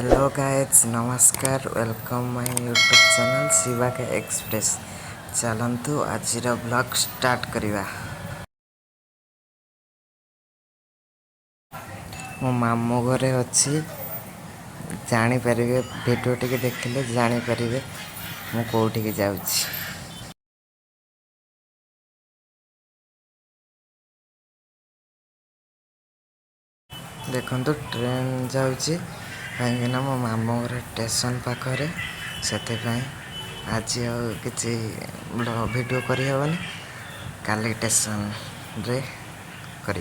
Hello guys, नमस्कार। Welcome my YouTube channel Shiva के express. चलतु आज ब्लॉग स्टार्ट करवा। मो मामू घरे अच्छी जानीपर भिडियो टी देखिले जानीपर मु कौटी जाऊँगी। देखो ट्रेन जाऊँगी कहीं मो मामू घर स्टेशन पाखे से आज किसी वीडियो करहबनी काली स्टेशन रे कर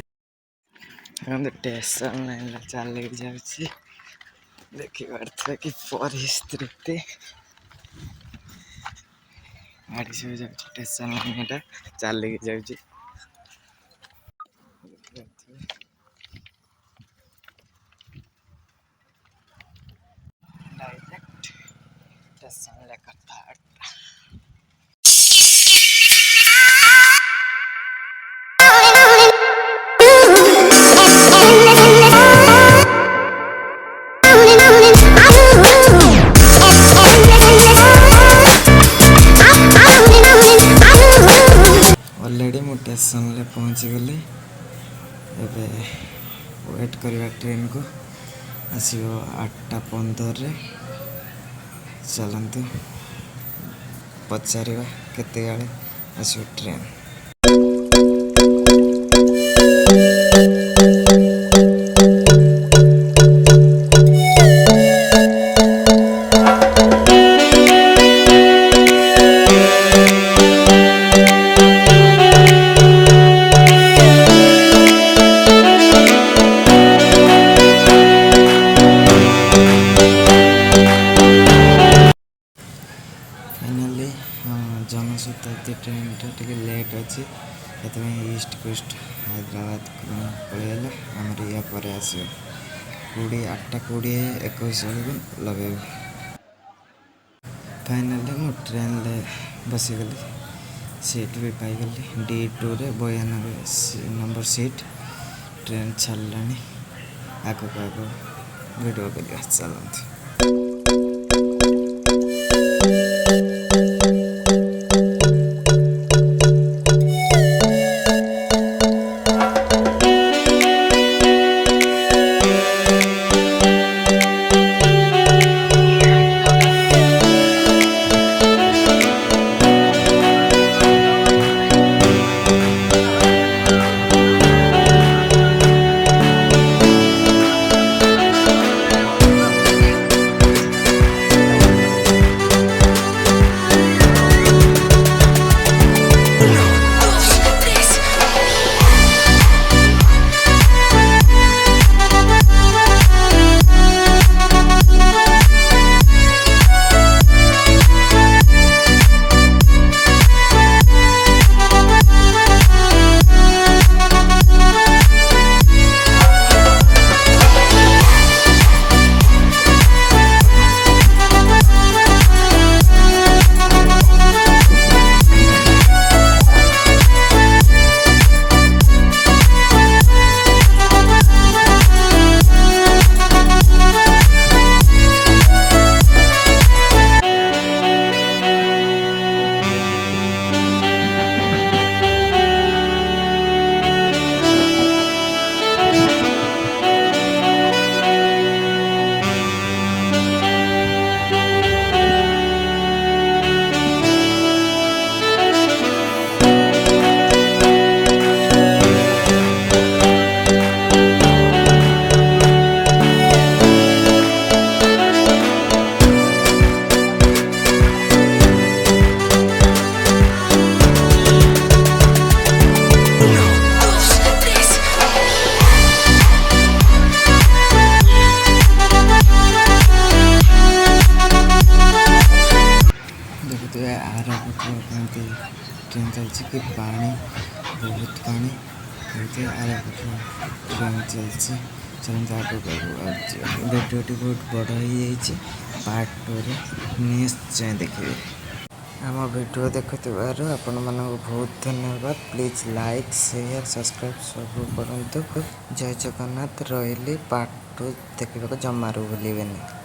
स्टेशन लाइन चल जाऊँगी। देखी पारे कि परिस्थिति गाड़ी सब जाऊँ स्टेशन लाइन चल जाऊँगी। डायरेक्ट स्टेशन लेकर था। ऑलरेडी मु स्टेशन ले पहुँची गली। एबे वेट करवा ट्रेन को आसो 8:15 चलतु पचार केते आसो ट्रेन। फाइनाली जनशताब्दी ट्रेन टे लेट अच्छी ईस्ट कोस्ट हैदराबाद पलैला आमर या पर आस 8:20 लगे। फाइनाली मु ट्रेन ले बसीगली सीट भी पाईगली D2 रे 92 नंबर सीट। ट्रेन छाड़ा आग वीडियो कर चलती। ट्रेन चलती कि पानी बहुत पानी ट्रेन चलती चलते आगे वीडियोटी बहुत बड़ हो पार्ट 2 निश्चय देखिए। आम वीडियो देखुवर आपण मानक बहुत धन्यवाद। प्लीज लाइक शेयर सब्सक्राइब सब करूँ। जय जगन्नाथ। रही पार्ट 2 देखा जमारू भूलें।